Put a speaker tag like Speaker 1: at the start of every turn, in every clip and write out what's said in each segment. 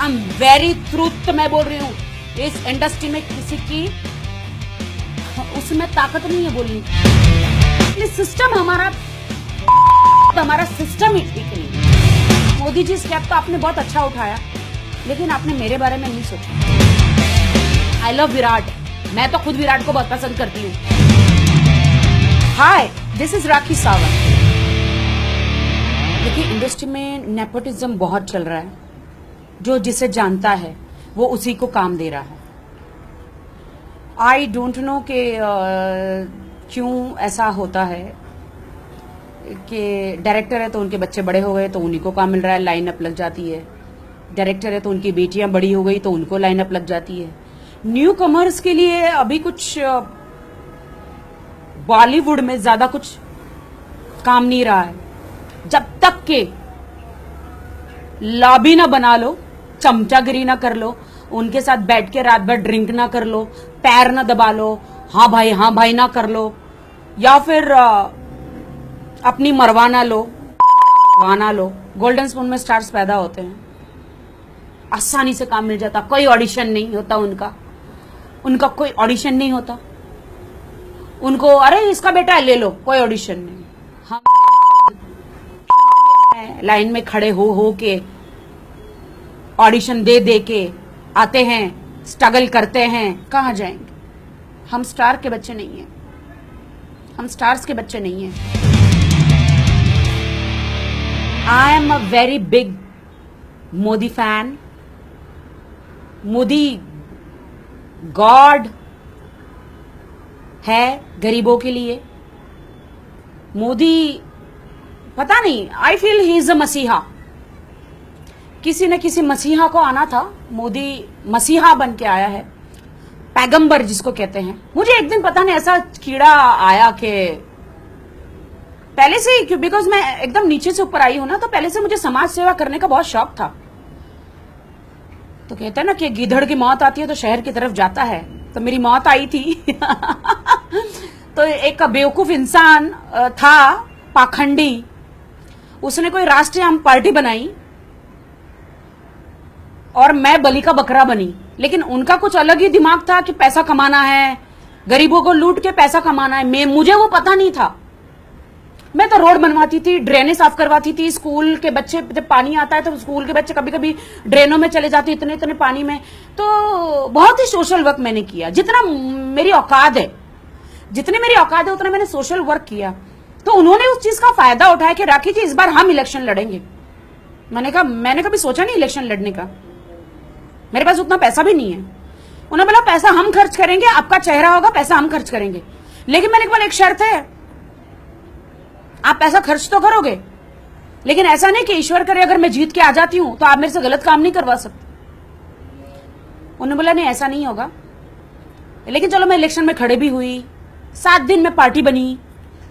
Speaker 1: I am very truth मैं बोल रही हूँ। इस इंडस्ट्री में किसी की उसमें ताकत नहीं है बोलने। सिस्टम हमारा सिस्टम ही ठीक नहीं। मोदी जी स्टेप तो आपने बहुत अच्छा उठाया, लेकिन आपने मेरे बारे में नहीं सोचा। आई लव विराट, मैं तो खुद विराट को बहुत पसंद करती हूँ। हाय, दिस इज राखी सावंत। देखिए, इंडस्ट्री में नेपोटिज्म बहुत चल रहा है। जो जिसे जानता है वो उसी को काम दे रहा है। आई डोंट नो कि क्यों ऐसा होता है कि डायरेक्टर है तो उनके बच्चे बड़े हो गए तो उन्हीं को काम मिल रहा है, लाइन अप लग जाती है। डायरेक्टर है तो उनकी बेटियां बड़ी हो गई तो उनको लाइन अप लग जाती है। न्यू कमर्स के लिए अभी कुछ बॉलीवुड में ज्यादा कुछ काम नहीं रहा है। जब तक के लॉबी ना बना लो, चमचागिरी ना कर लो, उनके साथ बैठ के रात भर ड्रिंक ना कर लो, पैर ना दबा लो, हाँ भाई ना कर लो, या फिर अपनी मरवा ना लो, गोल्डन स्पून में स्टार्स पैदा होते हैं। आसानी से काम मिल जाता, कोई ऑडिशन नहीं होता उनका कोई ऑडिशन नहीं होता। उनको अरे इसका बेटा है ले लो, कोई ऑडिशन नहीं। हम लाइन में खड़े हो के ऑडिशन दे के आते हैं, स्ट्रगल करते हैं, कहां जाएंगे? हम स्टार के बच्चे नहीं हैं, हम स्टार्स के बच्चे नहीं हैं। I am a very big Modi fan. Modi God है गरीबों के लिए। मोदी पता नहीं, I feel he is a मसीहा। किसी न किसी मसीहा को आना था, मोदी मसीहा बन के आया है, पैगंबर जिसको कहते हैं। मुझे एक दिन पता नहीं ऐसा कीड़ा आया कि पहले से, बिकॉज मैं एकदम नीचे से ऊपर आई हूं ना, तो पहले से मुझे समाज सेवा करने का बहुत शौक था। तो कहते हैं ना कि गिधड़ की मौत आती है तो शहर की तरफ जाता है, तो मेरी मौत आई थी। तो एक बेवकूफ इंसान था, पाखंडी, उसने कोई राष्ट्रीय आम पार्टी बनाई और मैं बलि का बकरा बनी। लेकिन उनका कुछ अलग ही दिमाग था कि पैसा कमाना है, गरीबों को लूट के पैसा कमाना है। मुझे वो पता नहीं था। मैं तो रोड बनवाती थी, ड्रेनें साफ करवाती थी, स्कूल के बच्चे जब पानी आता है तो स्कूल के बच्चे कभी कभी ड्रेनों में चले जाते इतने पानी में। तो बहुत ही सोशल वर्क मैंने किया, जितना मेरी औकात है, उतना मैंने सोशल वर्क किया। तो उन्होंने उस चीज का फायदा उठाया कि राखी जी इस बार हम इलेक्शन लड़ेंगे। मैंने कहा, मैंने कभी सोचा नहीं इलेक्शन लड़ने का, मेरे पास उतना पैसा भी नहीं है। उन्होंने बोला पैसा हम खर्च करेंगे, आपका चेहरा होगा, पैसा हम खर्च करेंगे। लेकिन मैंने कहा एक शर्त है, आप पैसा खर्च तो करोगे, लेकिन ऐसा नहीं कि ईश्वर करे अगर मैं जीत के आ जाती हूं तो आप मेरे से गलत काम नहीं करवा सकते। उन्होंने बोला नहीं ऐसा नहीं होगा। लेकिन चलो मैं इलेक्शन में खड़े भी हुई, 7 दिन में पार्टी बनी,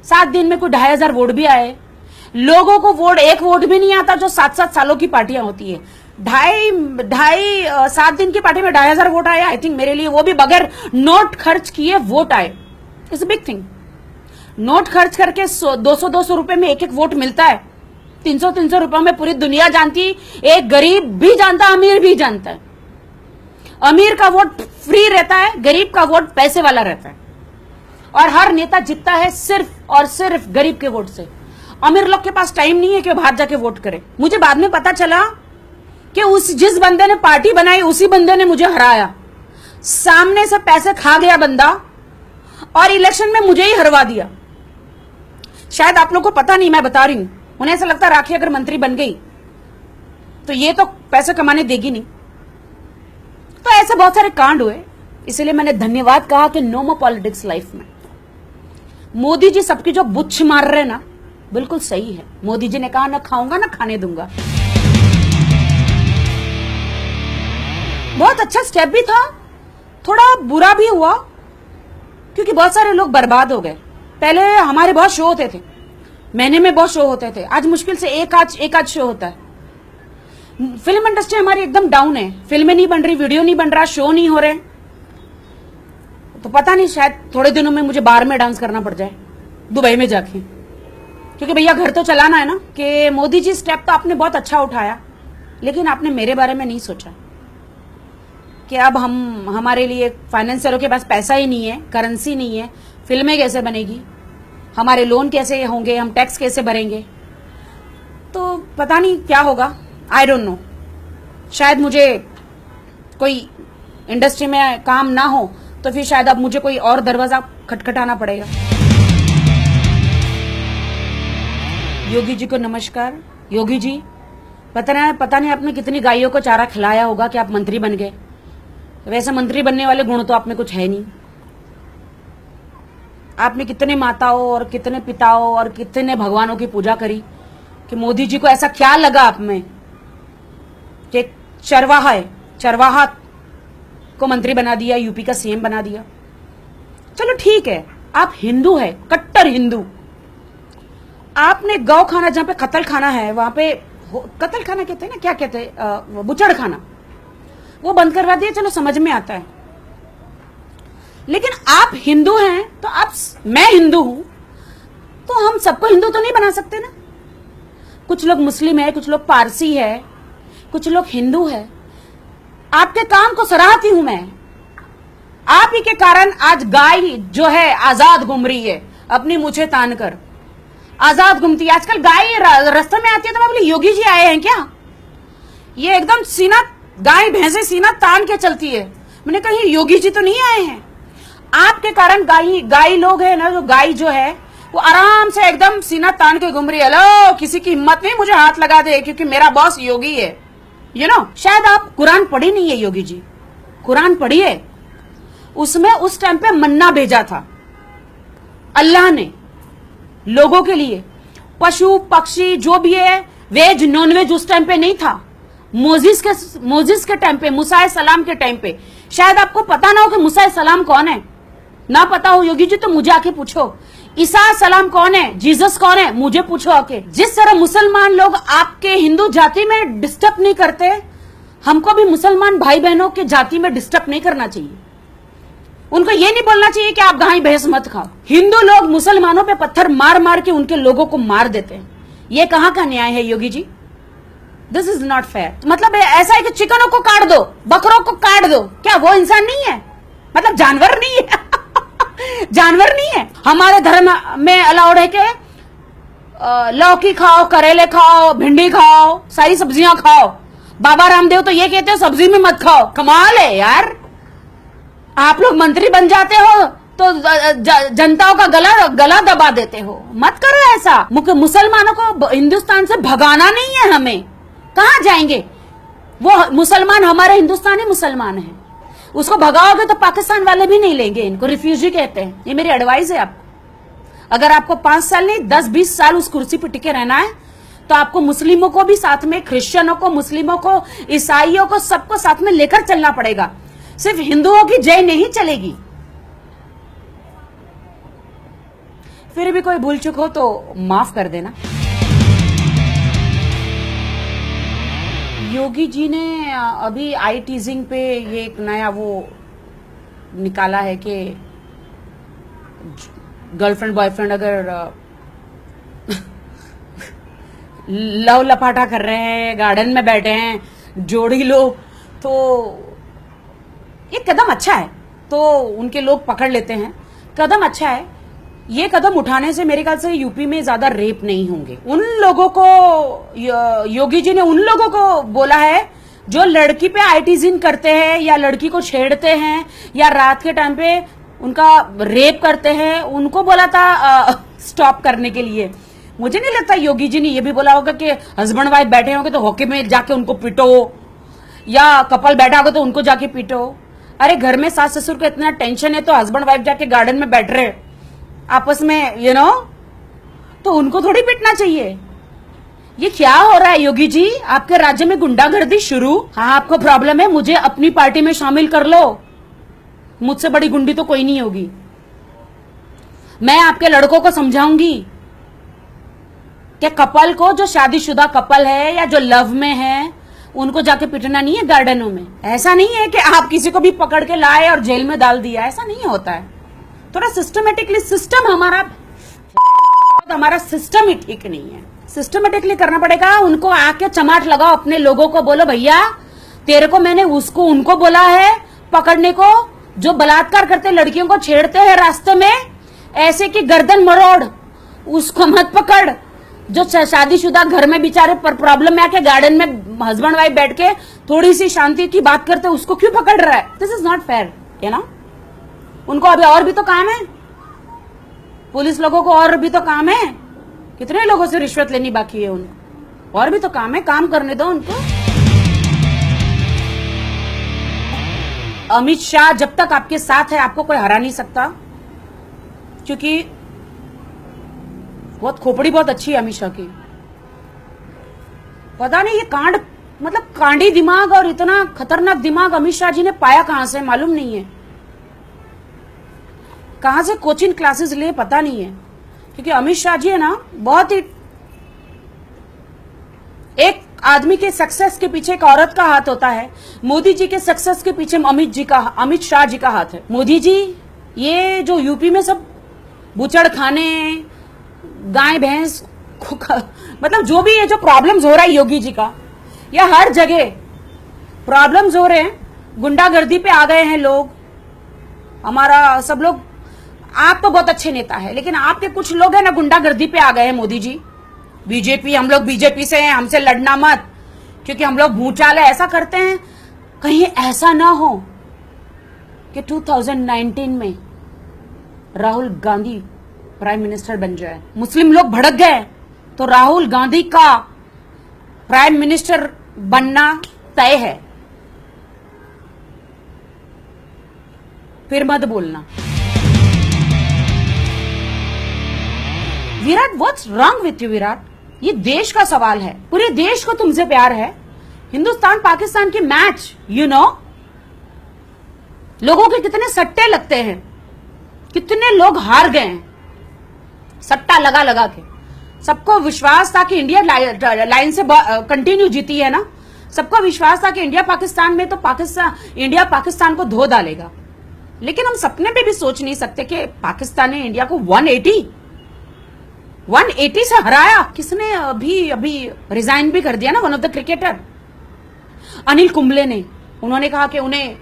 Speaker 1: 7 दिन में कोई 2500 वोट भी आए। लोगों को वोट, एक वोट भी नहीं आता जो 7-7 सालों की पार्टियां होती है। 7 दिन की पार्टी में 2500 वोट आए। आई थिंक मेरे लिए वो भी बगैर नोट खर्च किए वोट आए। It's a big thing. Note खर्च करके 200-200 रुपए में एक वोट मिलता है। 300-300 रुपए में पूरी दुनिया जानती, एक गरीब भी जानता, अमीर भी जानता है। अमीर का वोट फ्री रहता है, गरीब का वोट पैसे वाला रहता है। और हर नेता जीतता है सिर्फ और सिर्फ गरीब के वोट से। अमीर लोग के पास टाइम नहीं है कि बाहर जाके वोट करे। मुझे बाद में पता चला कि जिस बंदे ने पार्टी बनाई उसी बंदे ने मुझे हराया। सामने से पैसे खा गया बंदा और इलेक्शन में मुझे ही हरवा दिया। शायद आप लोग को पता नहीं, मैं बता रही हूं। उन्हें ऐसा लगता राखी अगर मंत्री बन गई तो ये तो पैसे कमाने देगी नहीं। तो ऐसे बहुत सारे कांड हुए, इसलिए मैंने धन्यवाद कहा कि नो मोर पॉलिटिक्स लाइफ में। मोदी जी सबकी जो बुच्छ मार रहे ना, बिल्कुल सही है। मोदी जी ने कहा ना खाऊंगा ना खाने दूंगा। बहुत अच्छा स्टेप भी था, थोड़ा बुरा भी हुआ क्योंकि बहुत सारे लोग बर्बाद हो गए। पहले हमारे बहुत शो होते थे, महीने में बहुत शो होते थे। आज मुश्किल से एक आध शो होता है। फिल्म इंडस्ट्री हमारी एकदम डाउन है, फिल्में नहीं बन रही, वीडियो नहीं बन रहा, शो नहीं हो रहे। तो पता नहीं, शायद थोड़े दिनों में मुझे बार में डांस करना पड़ जाए दुबई में जाके, क्योंकि भैया घर तो चलाना है ना। कि मोदी जी स्टेप तो आपने बहुत अच्छा उठाया, लेकिन आपने मेरे बारे में नहीं सोचा। कि अब हमारे लिए फाइनेंसरों के पास पैसा ही नहीं है, करेंसी नहीं है, फिल्में कैसे बनेगी, हमारे लोन कैसे होंगे, हम टैक्स कैसे भरेंगे। तो पता नहीं क्या होगा, आई डोंट नो। शायद मुझे कोई इंडस्ट्री में काम ना हो तो फिर शायद अब मुझे कोई और दरवाजा खटखटाना पड़ेगा। योगी जी को नमस्कार। योगी जी, पता नहीं आपने कितनी गायों को चारा खिलाया होगा कि आप मंत्री बन गए। वैसे मंत्री बनने वाले गुण तो आप में कुछ है नहीं। आपने कितने माताओं और कितने पिताओं और कितने भगवानों की पूजा करी कि मोदी जी को ऐसा क्या लगा आप में कि चरवाहा को मंत्री बना दिया, यूपी का सीएम बना दिया। चलो ठीक है, आप हिंदू है, कट्टर हिंदू। आपने गौ खाना, जहां पे कत्ल खाना है वहां पे, कत्ल खाना कहते हैं ना, क्या कहते हैं, बुचड़ खाना, वो बंद करवा दिया। चलो समझ में आता है। लेकिन आप हिंदू हैं तो मैं हिंदू हूं तो हम सबको हिंदू तो नहीं बना सकते ना। कुछ लोग मुस्लिम है, कुछ लोग पारसी है, कुछ लोग हिंदू है। आपके काम को सराहती हूं मैं। आप ही के कारण आज गाय जो है आजाद घूम रही है, अपनी मूछें तान कर आजाद घूमती है। आजकल गाय रास्ते में आती है तो मैं बोली योगी जी आए हैं क्या? ये एकदम सीना, गाय भैंसे सीना तान के चलती है। मैंने कहा योगी जी तो नहीं आए हैं। आपके कारण गाय लोग है ना, जो गाय जो है वो आराम से एकदम सीना तान के घूम रही है। लो, किसी की हिम्मत नहीं मुझे हाथ लगा दे क्योंकि मेरा बॉस योगी है। शायद आप कुरान पढ़ी नहीं है योगी जी, कुरान पढ़िए। उसमें उस टाइम पे मन्ना भेजा था अल्लाह ने लोगों के लिए। पशु पक्षी जो भी है, वेज नॉन वेज उस टाइम पे नहीं था। मोजिस के टाइम पे, मूसा सलाम के टाइम पे। शायद आपको पता ना हो कि मूसा सलाम कौन है, ना पता हो योगी जी तो मुझे आके पूछो। ईसा सलाम कौन है, जीसस कौन है, मुझे पूछो आके। जिस तरह मुसलमान लोग आपके हिंदू जाति में डिस्टर्ब नहीं करते, हमको भी मुसलमान भाई बहनों के जाति में डिस्टर्ब नहीं करना चाहिए। उनको ये नहीं बोलना चाहिए कि आप गाय भैंस मत खाओ। हिंदू लोग मुसलमानों पे पत्थर मार मार के उनके लोगों को मार देते हैं। ये कहां का न्याय है Yogi ji? This is not fair. मतलब ऐसा है कि चिकनों को काट दो, बकरों को काट दो, क्या वो इंसान नहीं है? मतलब जानवर नहीं है? जानवर नहीं है। हमारे धर्म में अलाउड है कि लौकी खाओ, करेले खाओ, भिंडी खाओ, सारी सब्जियां खाओ। बाबा रामदेव तो ये कहते हो सब्जी में मत खाओ। कमाल है यार। आप लोग मंत्री बन जाते हो तो जनताओं का गला दबा देते हो। मत करो ऐसा। मुसलमानों को हिंदुस्तान से भगाना नहीं है हमें। कहां जाएंगे वो मुसलमान? हमारे हिंदुस्तानी मुसलमान है, उसको भगाओगे तो पाकिस्तान वाले भी नहीं लेंगे। इनको रिफ्यूजी कहते हैं। ये मेरी एडवाइस है आपको। अगर आपको 5 साल नहीं 10-20 साल उस कुर्सी पर टिके रहना है तो आपको मुस्लिमों को भी साथ में, क्रिश्चियनों को, मुस्लिमों को, ईसाइयों को, सबको साथ में लेकर चलना पड़ेगा। सिर्फ हिंदुओं की जय नहीं चलेगी। फिर भी कोई भूल चूक हो तो माफ कर देना। योगी जी ने अभी आई टीजिंग पे ये एक नया वो निकाला है कि गर्लफ्रेंड बॉयफ्रेंड अगर लव लपाटा कर रहे हैं, गार्डन में बैठे हैं जोड़ी लोग, तो ये कदम अच्छा है तो उनके लोग पकड़ लेते हैं। कदम अच्छा है। ये कदम उठाने से मेरे ख्याल से यूपी में ज्यादा रेप नहीं होंगे। उन लोगों को, योगी जी ने उन लोगों को बोला है जो लड़की पे आईटीजिंग करते हैं या लड़की को छेड़ते हैं या रात के टाइम पे उनका रेप करते हैं, उनको बोला था स्टॉप करने के लिए। मुझे नहीं लगता योगी जी ने ये भी बोला होगा कि हस्बैंड वाइफ बैठे होंगे तो हॉकी में जाके उनको पीटो, या कपल बैठा होगा तो उनको जाके पीटो। अरे घर में सास ससुर को इतना टेंशन है तो हस्बैंड वाइफ जाके गार्डन में बैठ रहे आपस में, तो उनको थोड़ी पीटना चाहिए। ये क्या हो रहा है योगी जी? आपके राज्य में गुंडागर्दी शुरू? हाँ, आपको प्रॉब्लम है, मुझे अपनी पार्टी में शामिल कर लो। मुझसे बड़ी गुंडी तो कोई नहीं होगी। मैं आपके लड़कों को समझाऊंगी कि कपल को, जो शादीशुदा कपल है या जो लव में है, उनको जाके पीटना नहीं है गार्डनों में। ऐसा नहीं है कि आप किसी को भी पकड़ के लाए और जेल में डाल दिया, ऐसा नहीं होता है। थोड़ा सिस्टमेटिकली, हमारा सिस्टम ही ठीक नहीं है। सिस्टमेटिकली करना पड़ेगा। उनको आके चमाट लगाओ, अपने लोगों को बोलो भैया तेरे को मैंने उसको उनको बोला है पकड़ने को, जो बलात्कार करते लड़कियों को छेड़ते हैं रास्ते में, ऐसे कि गर्दन मरोड़, उसको मत पकड़। जो शादीशुदा घर में बेचारे पर प्रॉब्लम में आके गार्डन में हस्बैंड वाइफ बैठ के थोड़ी सी शांति की बात करते, उसको क्यों पकड़ रहा है? दिस इज नॉट फेयर, है ना। उनको अभी और भी तो काम है, पुलिस लोगों को और भी तो काम है। कितने लोगों से रिश्वत लेनी बाकी है उनको, और भी तो काम है, काम करने दो उनको। अमित शाह जब तक आपके साथ है आपको कोई हरा नहीं सकता, क्योंकि बहुत खोपड़ी बहुत अच्छी है अमित शाह की। पता नहीं ये कांड, मतलब कांडी दिमाग और इतना खतरनाक दिमाग अमित शाह जी ने पाया कहां से, मालूम नहीं है। कहां से कोचिंग क्लासेस लिए पता नहीं है, क्योंकि अमित शाह जी है ना, बहुत ही, एक आदमी के सक्सेस के पीछे एक औरत का हाथ होता है। मोदी जी के सक्सेस के पीछे अमित शाह जी का हाथ है। मोदी जी ये जो यूपी में सब बुचड़ खाने, गाय भैंस, मतलब जो भी ये जो प्रॉब्लम्स हो रहा है योगी जी का, या हर जगह प्रॉब्लम्स हो रहे हैं। गुंडागर्दी पे आ गए हैं लोग, हमारा सब लोग। आप तो बहुत अच्छे नेता है, लेकिन आपके कुछ लोग हैं ना गुंडागर्दी पे आ गए हैं। मोदी जी बीजेपी, हम लोग बीजेपी से हैं, हमसे लड़ना मत, क्योंकि हम लोग भूचाल है, ऐसा करते हैं। कहीं ऐसा ना हो कि 2019 में राहुल गांधी प्राइम मिनिस्टर बन जाए। मुस्लिम लोग भड़क गए तो राहुल गांधी का प्राइम मिनिस्टर बनना तय है, फिर मत बोलना। Virat, what's wrong with you Virat? ये देश का सवाल है, पूरे देश को तुमसे प्यार है। हिंदुस्तान पाकिस्तान की मैच, यू नो, लोगों के कितने सट्टे लगते हैं, कितने लोग हार गए हैं सट्टा लगा लगा के। सबको विश्वास था कि इंडिया लाइन से कंटिन्यू जीती है ना, सबको विश्वास था कि इंडिया पाकिस्तान में तो इंडिया पाकिस्तान को धो डालेगा। लेकिन हम सपने पे भी सोच नहीं सकते कि पाकिस्तान ने इंडिया को 180 से हराया। किसने अभी रिजाइन भी कर दिया ना, one of the cricketer Anil Kumble ने। उन्होंने कहा कि उन्हें,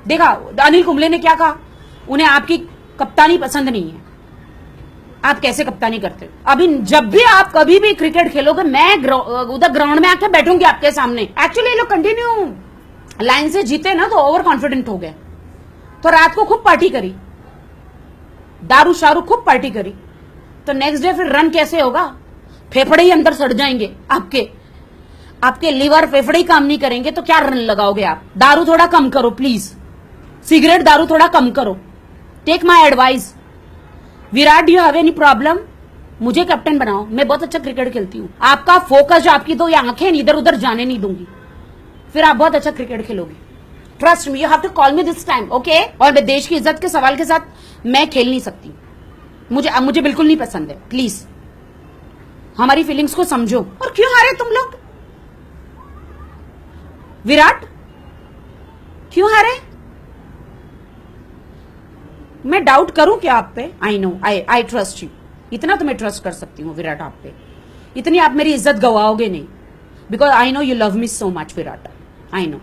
Speaker 1: देखा अनिल कुंबले ने क्या कहा, उन्हें आपकी कप्तानी पसंद नहीं है, आप कैसे कप्तानी करते हो। अभी जब भी आप कभी भी क्रिकेट खेलोगे, मैं उधर ग्राउंड में आके बैठूंगी आपके सामने। एक्चुअली ये लोग कंटिन्यू लाइन से जीते ना, तो ओवर कॉन्फिडेंट हो गए, तो रात को खूब पार्टी करी, दारू शारू खूब पार्टी करी, तो नेक्स्ट डे फिर रन कैसे होगा? फेफड़े ही अंदर सड़ जाएंगे आपके लीवर फेफड़े ही काम नहीं करेंगे, तो क्या रन लगाओगे आप? दारू थोड़ा कम करो प्लीज, सिगरेट दारू थोड़ा कम करो, take my advice. Virat, you have any problem? मुझे कैप्टन बनाओ, मैं बहुत अच्छा क्रिकेट खेलती हूँ। आपका फोकस, जो आपकी दो आंखें इधर उधर जाने नहीं दूंगी, फिर आप बहुत अच्छा क्रिकेट खेलोगे। Trust me, you have to call me this time, okay? और मैं देश की इज्जत के सवाल के साथ मैं खेल नहीं सकती, मुझे बिल्कुल नहीं पसंद है। प्लीज हमारी फीलिंग्स को समझो। और क्यों हारे तुम लोग? विराट क्यों हारे? मैं डाउट करूं क्या आप पे? I know, I trust you, इतना तो मैं ट्रस्ट कर सकती हूँ विराट आप पे। इतनी आप मेरी इज्जत गवाओगे नहीं, because I know you love me so much Virat, I know.